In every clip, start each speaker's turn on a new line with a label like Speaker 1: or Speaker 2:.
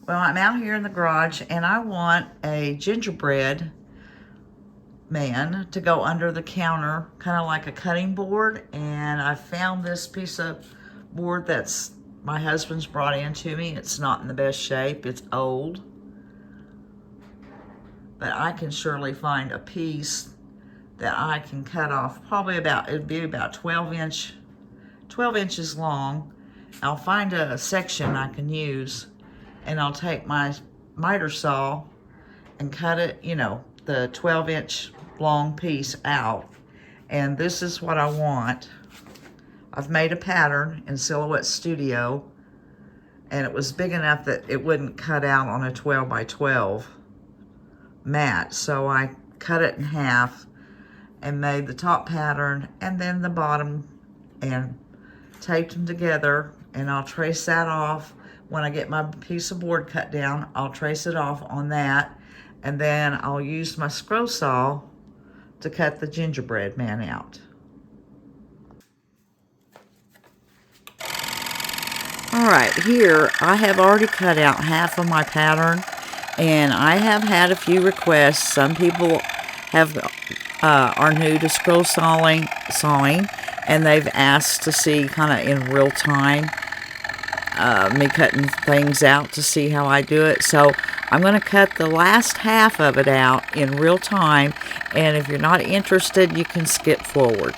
Speaker 1: Well, I'm out here in the garage and I want a gingerbread man to go under the counter, kind of like a cutting board. And I found this piece of board that's my husband's brought in to me. It's not in the best shape. It's old. But I can surely find a piece that I can cut off, probably about, it'd be about 12 inches long. I'll find a section I can use, and I'll take my miter saw and cut it, you know, the 12-inch long piece out. And this is what I want. I've made a pattern in Silhouette Studio, and it was big enough that it wouldn't cut out on a 12 by 12 mat. So I cut it in half and made the top pattern and then the bottom and taped them together. And I'll trace that off. When I get my piece of board cut down, I'll trace it off on that, and then I'll use my scroll saw to cut the gingerbread man out. All right, here I have already cut out half of my pattern, and I have had a few requests. Some people are new to scroll sawing, and they've asked to see kind of in real time me cutting things out to see how I do it. So I'm going to cut the last half of it out in real time, and if you're not interested, you can skip forward.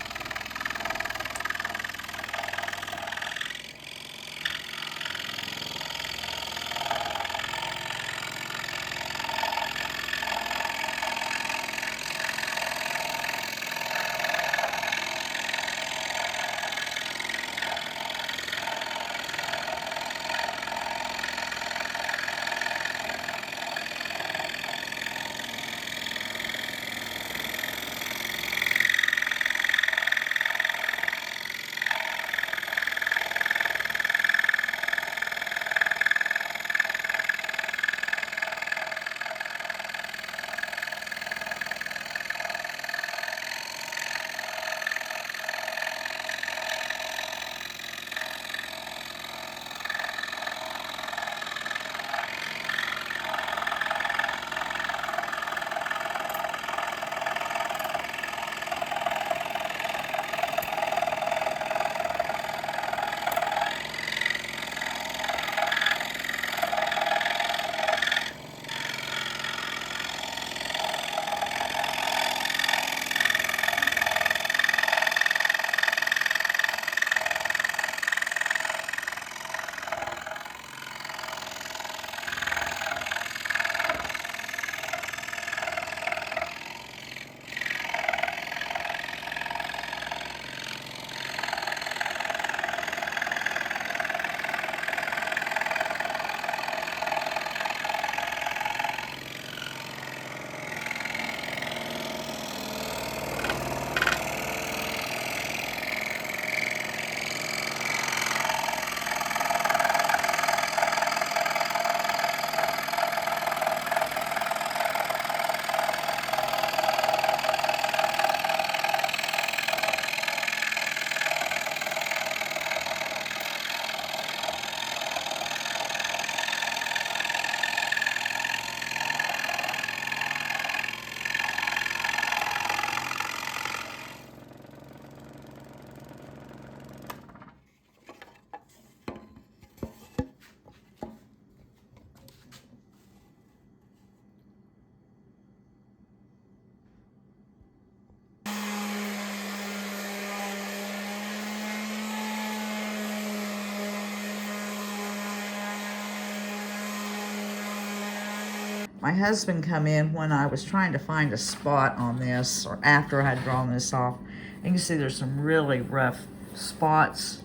Speaker 1: My husband come in when I was trying to find a spot on this, or after I had drawn this off. You can see there's some really rough spots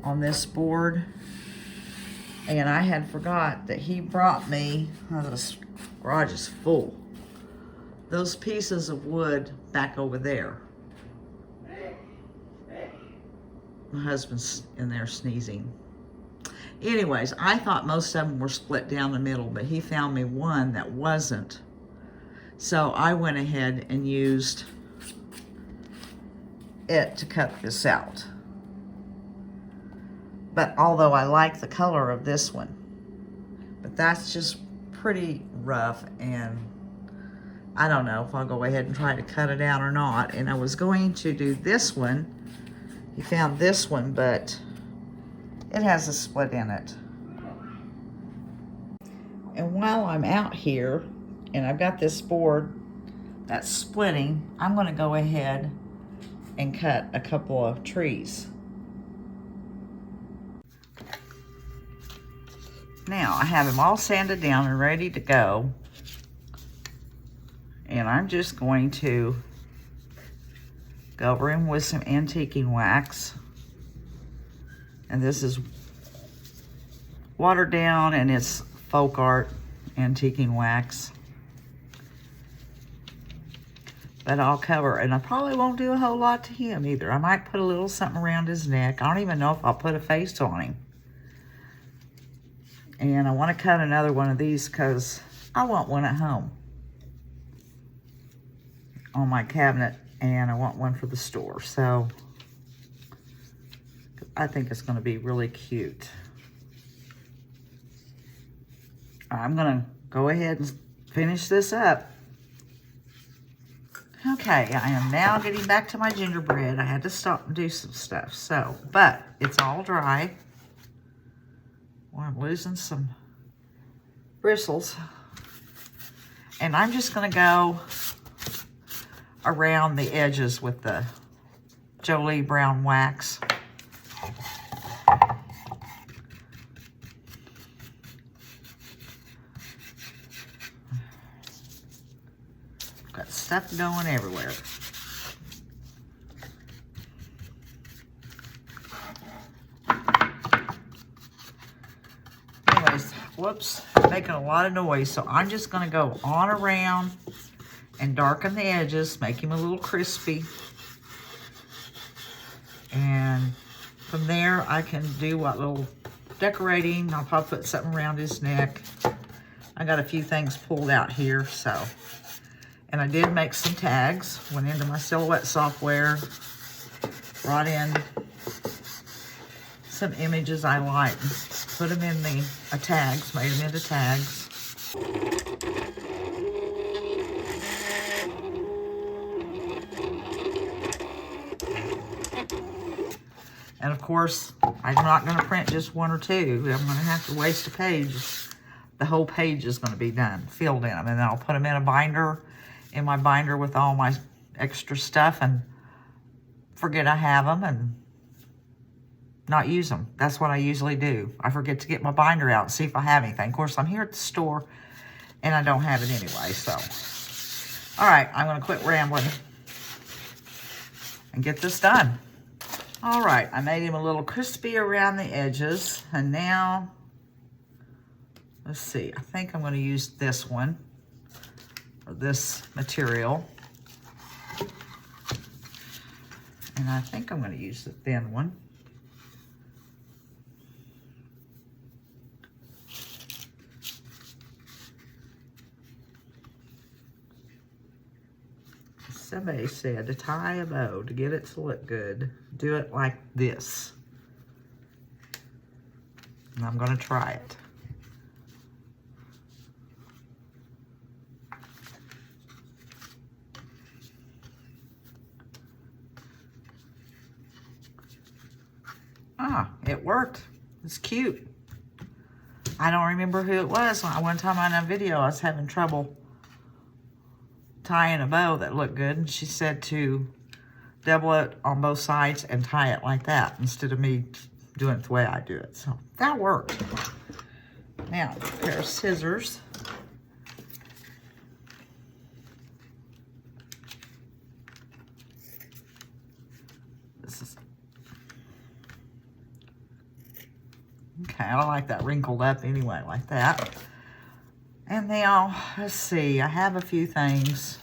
Speaker 1: on this board. And I had forgot that he brought me, oh, this garage is full, those pieces of wood back over there. My husband's in there sneezing. Anyways, I thought most of them were split down the middle, but he found me one that wasn't. So I went ahead and used it to cut this out. But although I like the color of this one, But that's just pretty rough, and I don't know if I'll go ahead and try to cut it out or not. And I was going to do this one. He found this one, but it has a split in it. And while I'm out here, and I've got this board that's splitting, I'm gonna go ahead and cut a couple of trees. Now, I have them all sanded down and ready to go. And I'm just going to go over them with some antiquing wax. And this is watered down, and it's folk art antiquing wax. But I'll cover, and I probably won't do a whole lot to him either. I might put a little something around his neck. I don't even know if I'll put a face on him. And I want to cut another one of these because I want one at home on my cabinet, and I want one for the store. So I think it's going to be really cute. I'm going to go ahead and finish this up. Okay, I am now getting back to my gingerbread. I had to stop and do some stuff. So, but it's all dry. Well, I'm losing some bristles. And I'm just going to go around the edges with the Jolie brown wax. Got stuff going everywhere. Anyways, whoops, making a lot of noise. So I'm just going to go on around and darken the edges, make him a little crispy. And from there, I can do what little decorating. I'll probably put something around his neck. I got a few things pulled out here, so. And I did make some tags. Went into my silhouette software, brought in some images I liked, put them in the tags, made them into tags. And of course, I'm not going to print just one or two. I'm going to have to waste a page. The whole page is going to be done, filled in them. And then I'll put them in a binder, in my binder with all my extra stuff, and forget I have them and not use them. That's what I usually do. I forget to get my binder out and see if I have anything. Of course, I'm here at the store and I don't have it anyway, so. All right, I'm going to quit rambling and get this done. All right, I made him a little crispy around the edges, and now, let's see, I think I'm going to use this one, or this material. And I think I'm going to use the thin one. Somebody said to tie a bow to get it to look good, do it like this. And I'm going to try it. Ah, it worked. It's cute. I don't remember who it was. One time on a video, I was having trouble tying a bow that looked good, and she said to double it on both sides and tie it like that instead of me doing it the way I do it. So that worked. Now, a pair of scissors. This is okay. I like that wrinkled up anyway, like that. And now, let's see, I have a few things.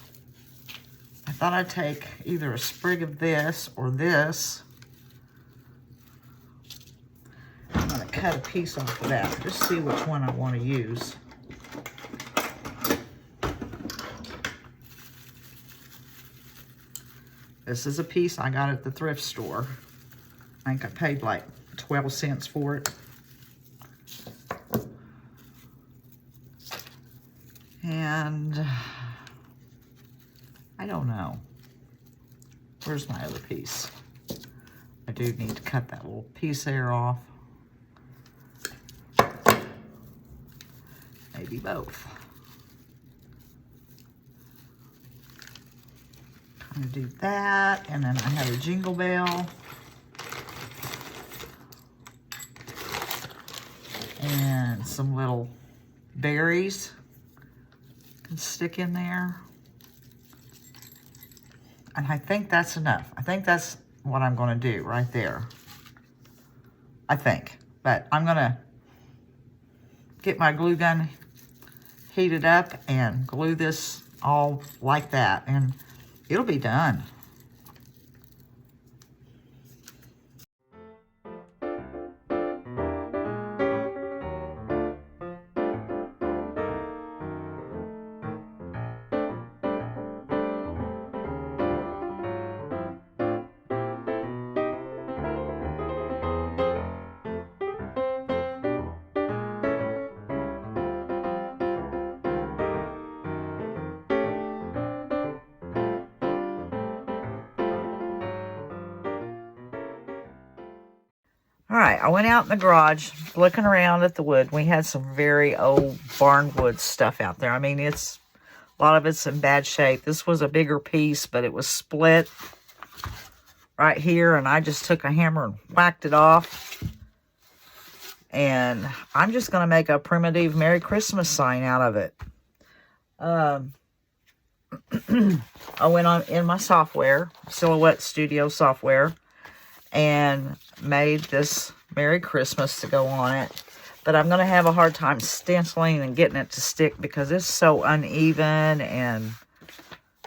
Speaker 1: I thought I'd take either a sprig of this or this. I'm going to cut a piece off of that, just see which one I want to use. This is a piece I got at the thrift store. I think I paid like 12 cents for it. And I don't know. Where's my other piece? I do need to cut that little piece there off. Maybe both. I'm gonna do that, and then I have a jingle bell. And some little berries can stick in there. And I think that's enough. I think that's what I'm gonna do right there. I think. But I'm gonna get my glue gun heated up and glue this all like that, and it'll be done. All right, I went out in the garage looking around at the wood. We had some very old barnwood stuff out there. I mean, a lot of it's in bad shape. This was a bigger piece, but it was split right here, and I just took a hammer and whacked it off. And I'm just going to make a primitive Merry Christmas sign out of it. I went on in my software, Silhouette Studio software, and made this Merry Christmas to go on it. But I'm going to have a hard time stenciling and getting it to stick because it's so uneven, and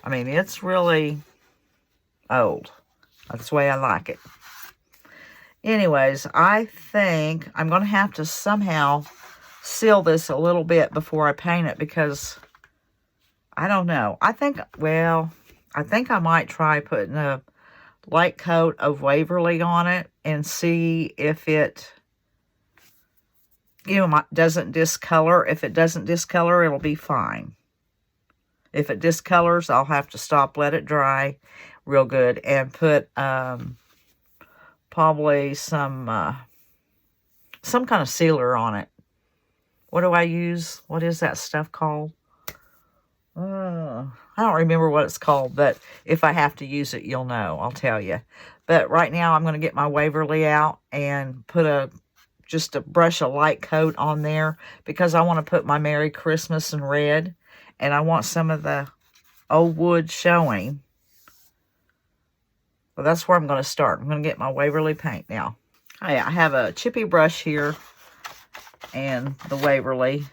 Speaker 1: I mean, it's really old. That's the way I like it. Anyways, I think I'm going to have to somehow seal this a little bit before I paint it because I don't know. I think I might try putting a light coat of Waverly on it and see if it, doesn't discolor. If it doesn't discolor, it'll be fine. If it discolors, I'll have to stop, let it dry real good, and put probably some kind of sealer on it. What do I use? What is that stuff called? I don't remember what it's called, but if I have to use it, you'll know. I'll tell you. But right now, I'm going to get my Waverly out and put just a brush of light coat on there because I want to put my Merry Christmas in red, and I want some of the old wood showing. Well, that's where I'm going to start. I'm going to get my Waverly paint now. I have a chippy brush here and the Waverly.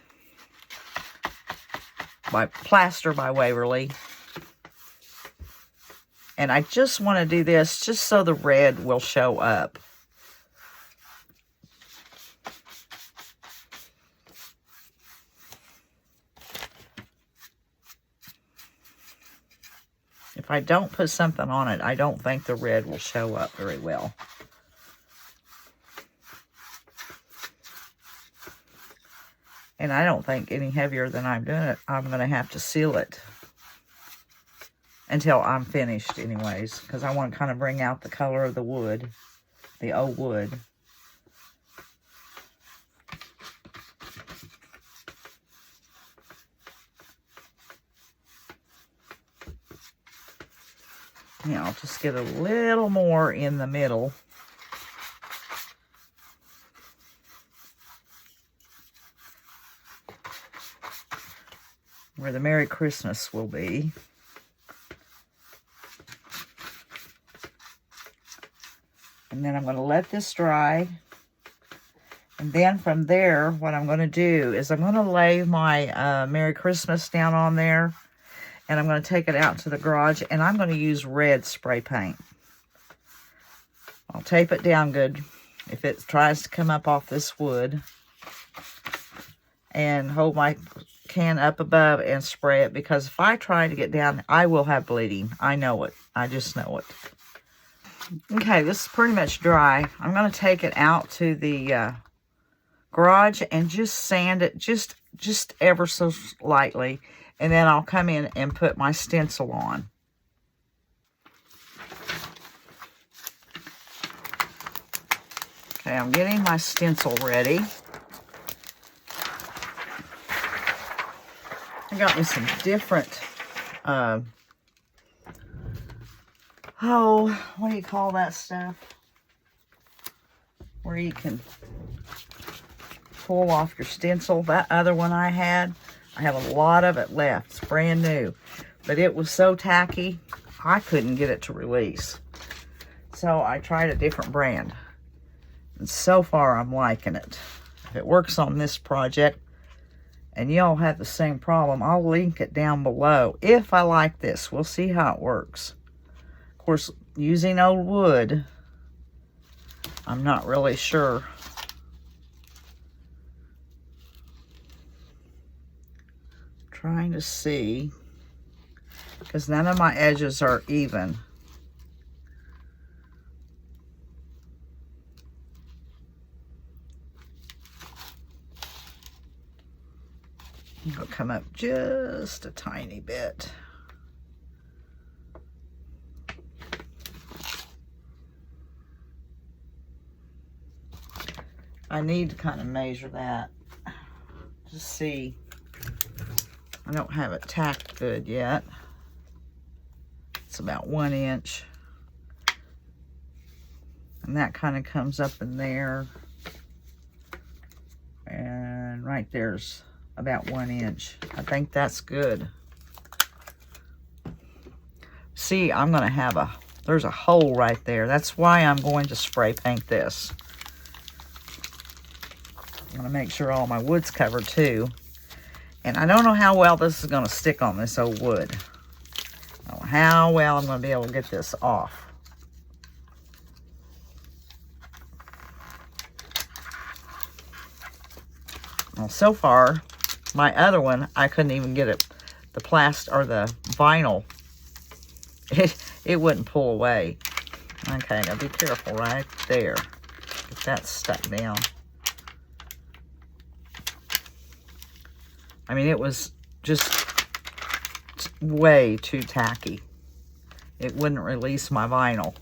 Speaker 1: Plaster by Waverly. And I just want to do this just so the red will show up. If I don't put something on it, I don't think the red will show up very well. And I don't think any heavier than I'm doing it, I'm going to have to seal it until I'm finished anyways, because I want to kind of bring out the color of the wood, the old wood. Now, I'll just get a little more in the middle. Where the Merry Christmas will be. And then I'm going to let this dry. And then from there, what I'm going to do is I'm going to lay my Merry Christmas down on there. And I'm going to take it out to the garage. And I'm going to use red spray paint. I'll tape it down good if it tries to come up off this wood. And hold my can up above and spray it, because if I try to get down, I will have bleeding. I know it. I just know it. Okay, this is pretty much dry. I'm going to take it out to the garage and just sand it just ever so lightly, and then I'll come in and put my stencil on. Okay, I'm getting my stencil ready. I got me some different, oh, what do you call that stuff? Where you can pull off your stencil. That other one I had, I have a lot of it left. It's brand new. But it was so tacky, I couldn't get it to release. So I tried a different brand. And so far, I'm liking it. If it works on this project, and y'all have the same problem, I'll link it down below. If I like this, we'll see how it works. Of course, using old wood, I'm not really sure. Trying to see, because none of my edges are even. It'll come up just a tiny bit. I need to kind of measure that to see. I don't have it tacked good yet. It's about 1 inch. And that kind of comes up in there. And right there's about 1 inch. I think that's good. See, I'm going to have there's a hole right there. That's why I'm going to spray paint this. I'm going to make sure all my wood's covered too. And I don't know how well this is going to stick on this old wood. I don't know how well I'm going to be able to get this off. Well, so far, my other one, I couldn't even get it, the plastic or the vinyl. It wouldn't pull away. Okay, now be careful right there. Get that stuck down. I mean, it was just way too tacky. It wouldn't release my vinyl.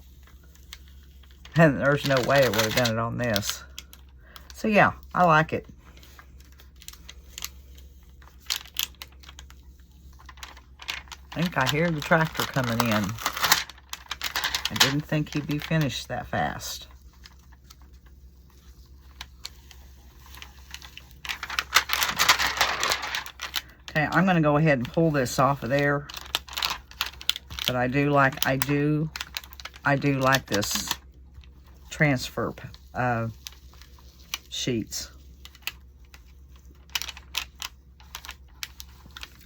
Speaker 1: And there's no way it would have done it on this. So yeah, I like it. I think I hear the tractor coming in. I didn't think he'd be finished that fast. Okay, I'm going to go ahead and pull this off of there. But I do like this transfer sheets.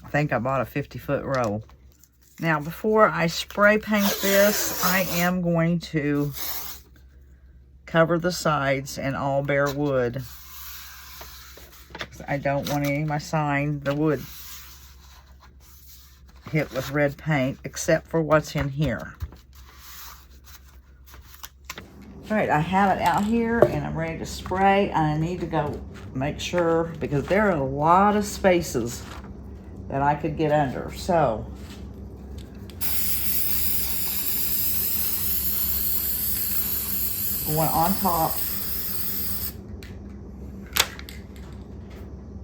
Speaker 1: I think I bought a 50-foot roll. Now, before I spray paint this, I am going to cover the sides in all bare wood. I don't want any of my sign, the wood, hit with red paint, except for what's in here. All right, I have it out here, and I'm ready to spray. I need to go make sure, because there are a lot of spaces that I could get under. So, going on top.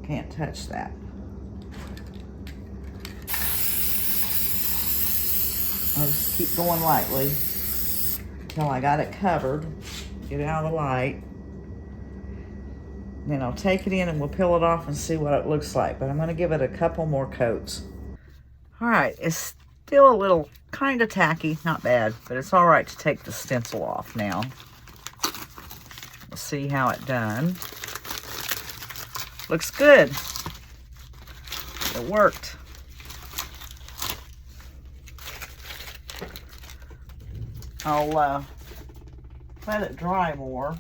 Speaker 1: Can't touch that. I'll just keep going lightly until I got it covered. Get it out of the light. Then I'll take it in and we'll peel it off and see what it looks like. But I'm going to give it a couple more coats. All right, it's still a little kind of tacky, not bad, but it's all right to take the stencil off now. We'll see how it done. Looks good. It worked. I'll let it dry more.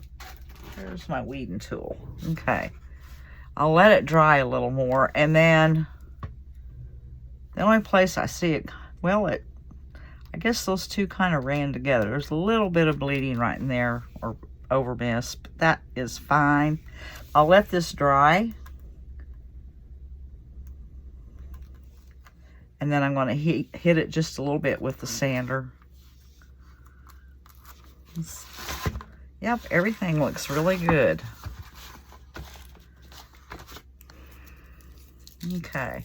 Speaker 1: There's my weeding tool. Okay. I'll let it dry a little more, and then the only place I see it, well, I guess those two kind of ran together. There's a little bit of bleeding right in there, or over mist, but that is fine. I'll let this dry. And then I'm going to hit it just a little bit with the sander. Yep, everything looks really good. Okay,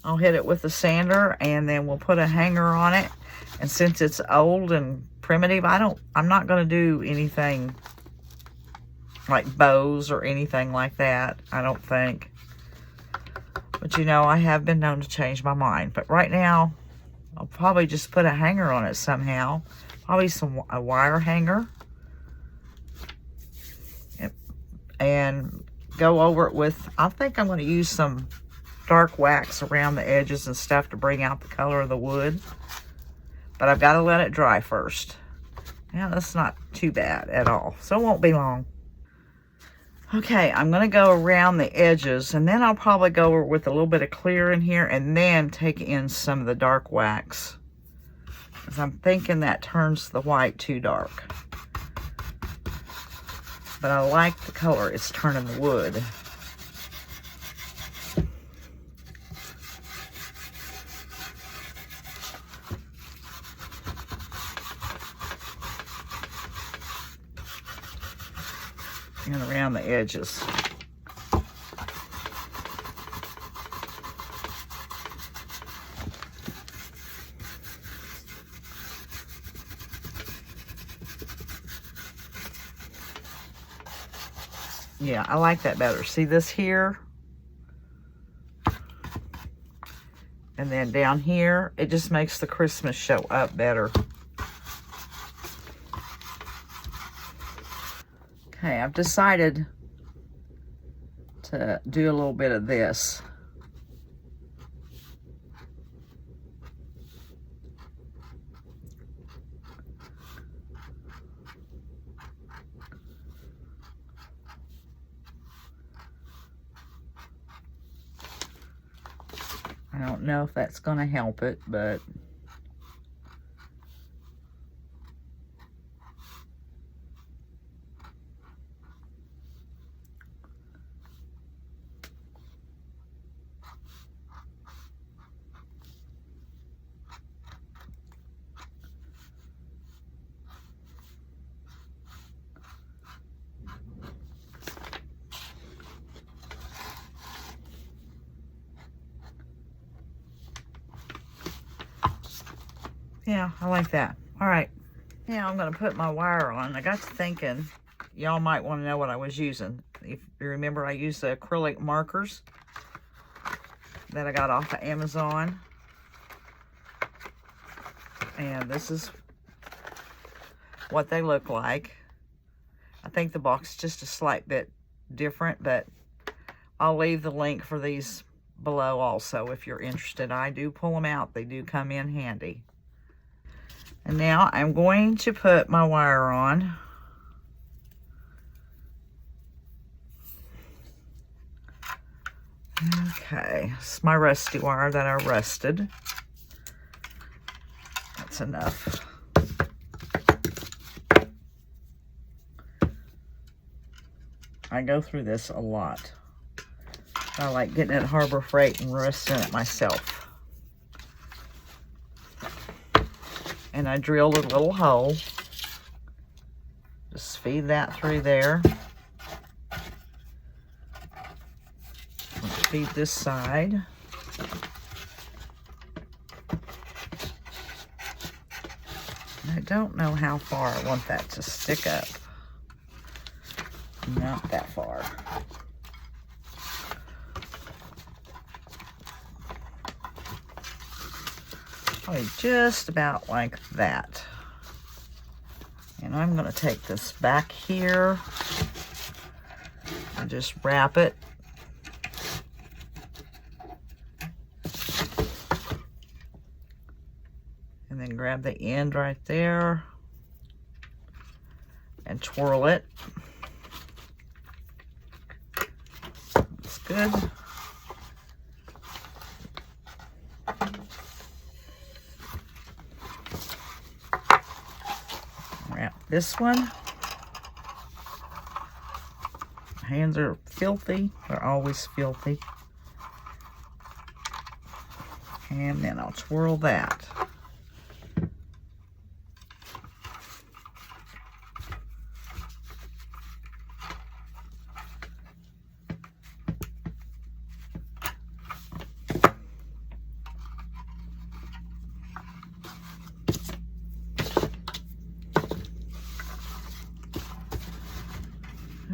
Speaker 1: I'll hit it with the sander, and then we'll put a hanger on it. And since it's old and primitive, I'm not going to do anything like bows or anything like that, I don't think. But you know, I have been known to change my mind. But right now, I'll probably just put a hanger on it somehow. Probably a wire hanger. And go over it with, I think I'm going to use some dark wax around the edges and stuff to bring out the color of the wood. But I've got to let it dry first. Yeah, that's not too bad at all. So it won't be long. Okay, I'm going to go around the edges, and then I'll probably go over with a little bit of clear in here and then take in some of the dark wax. Because I'm thinking that turns the white too dark. But I like the color it's turning the wood. And around the edges. Yeah, I like that better. See this here? And then down here, it just makes the Christmas show up better. Okay, I've decided to do a little bit of this. I don't know if that's going to help it, but yeah, I like that. All right. Now I'm going to put my wire on. I got to thinking, y'all might want to know what I was using. If you remember, I used the acrylic markers that I got off of Amazon. And this is what they look like. I think the box is just a slight bit different, but I'll leave the link for these below also if you're interested. I do pull them out. They do come in handy. And now I'm going to put my wire on. Okay, it's my rusty wire that I rusted. That's enough. I go through this a lot. I like getting it at Harbor Freight and rusting it myself. And I drilled a little hole. Just feed that through there. Feed this side. I don't know how far I want that to stick up. Not that far. Probably just about like that. And I'm going to take this back here and just wrap it. And then grab the end right there and twirl it. That's good. Wrap this one. Hands are filthy. They're always filthy. And then I'll twirl that.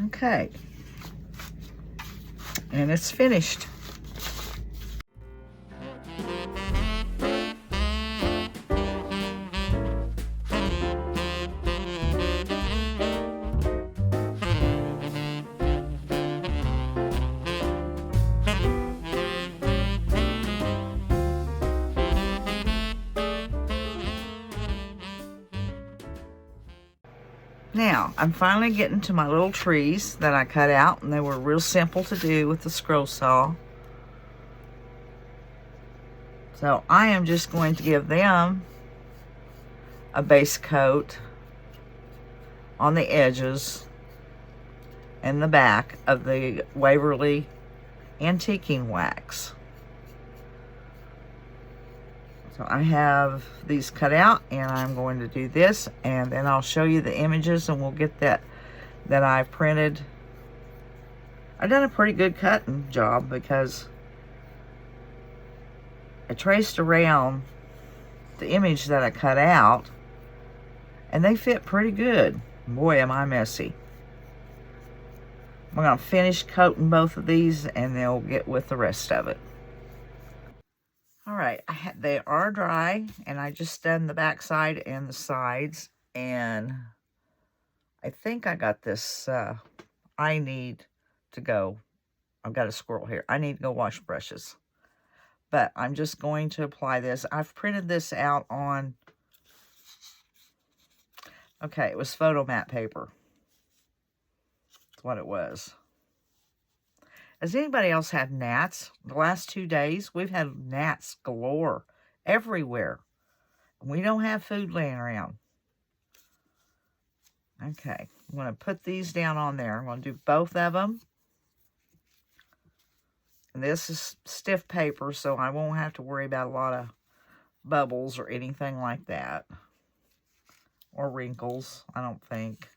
Speaker 1: Okay, and it's finished. Now, I'm finally getting to my little trees that I cut out, and they were real simple to do with the scroll saw. So I am just going to give them a base coat on the edges and the back of the Waverly antiquing wax. So I have these cut out, and I'm going to do this, and then I'll show you the images, and we'll get that I printed. I've done a pretty good cutting job because I traced around the image that I cut out, and they fit pretty good. Boy, am I messy. I'm going to finish coating both of these, and they'll get with the rest of it. All right, they are dry, and I just done the back side and the sides, and I think I got this. I need to go. I've got a squirrel here. I need to go wash brushes, but I'm just going to apply this. I've printed this out on, okay, it was photo mat paper. That's what it was. Has anybody else had gnats? The last 2 days, we've had gnats galore everywhere. We don't have food laying around. Okay, I'm going to put these down on there. I'm going to do both of them. And this is stiff paper, so I won't have to worry about a lot of bubbles or anything like that. Or wrinkles, I don't think.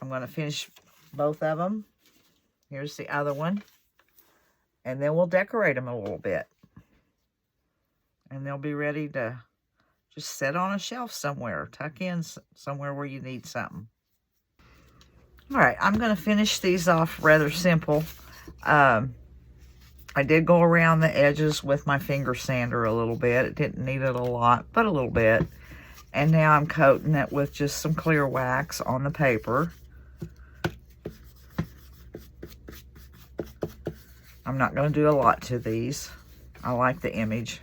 Speaker 1: I'm going to finish both of them. Here's the other one. And then we'll decorate them a little bit. And they'll be ready to just sit on a shelf somewhere. Tuck in somewhere where you need something. All right, I'm going to finish these off rather simple. I did go around the edges with my finger sander a little bit. It didn't need it a lot, but a little bit. And now I'm coating it with just some clear wax on the paper. I'm not going to do a lot to these. I like the image.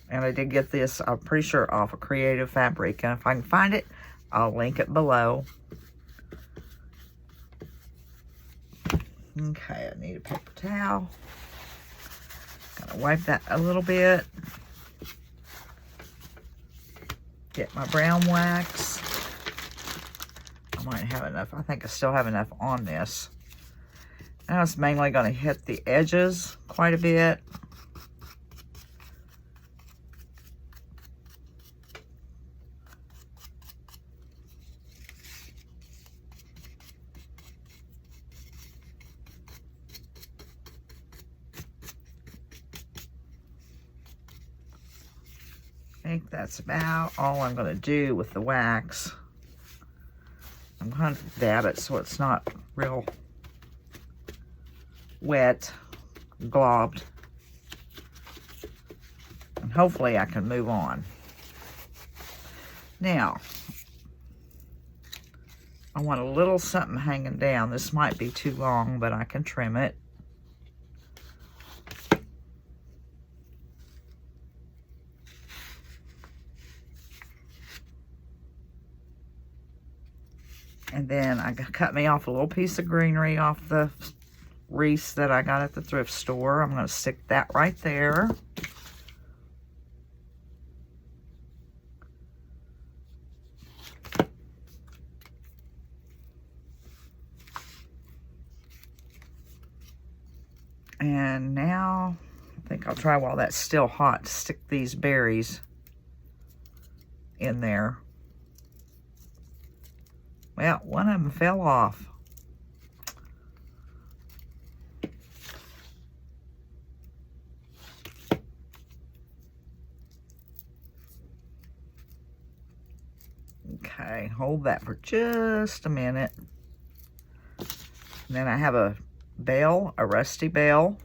Speaker 1: And I did get this, I'm pretty sure, off of Creative Fabric. And if I can find it, I'll link it below. Okay, I need a paper towel. Gotta wipe that a little bit. Get my brown wax. I might have enough. I think I still have enough on this. Now it's mainly going to hit the edges quite a bit. I think that's about all I'm going to do with the wax. I'm going to dab it so it's not real wet, globbed. And hopefully I can move on. Now, I want a little something hanging down. This might be too long, but I can trim it. And then I cut me off a little piece of greenery off the wreaths that I got at the thrift store. I'm going to stick that right there. And now think I'll try while that's still hot to stick these berries in there. Well, one of them fell off. Okay, hold that for just a minute. And then I have a bell, a rusty bell.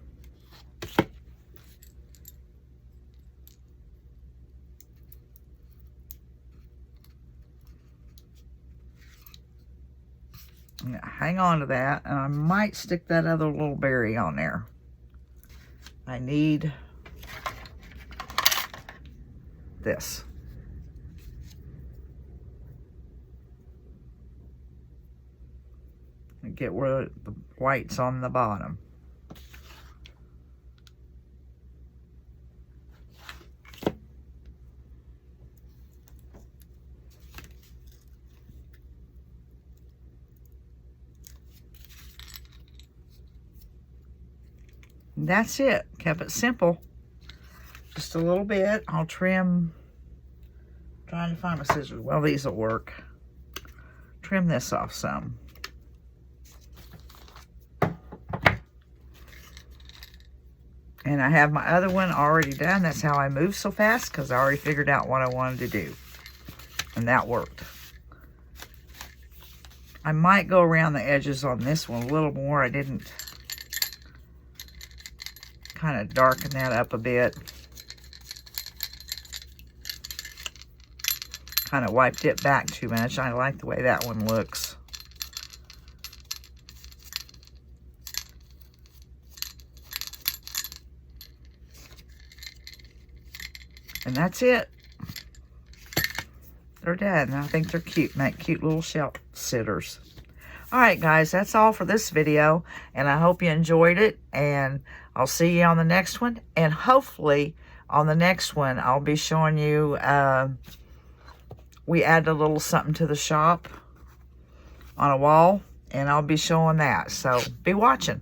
Speaker 1: Hang on to that, and I might stick that other little berry on there. I need this. And get rid of the whites on the bottom. That's it. Kept it simple. Just a little bit. I'll trim. Trying to find my scissors. Well, these will work. Trim this off some. And I have my other one already done. That's how I move so fast, because I already figured out what I wanted to do. And that worked. I might go around the edges on this one a little more. I didn't kind of darken that up a bit. Kind of wiped it back too much. I like the way that one looks. And that's it. They're done. I think they're cute. Make cute little shelf sitters. Alright guys, that's all for this video. And I hope you enjoyed it. And I'll see you on the next one. And hopefully on the next one, I'll be showing you, we added a little something to the shop on a wall. And I'll be showing that. So be watching.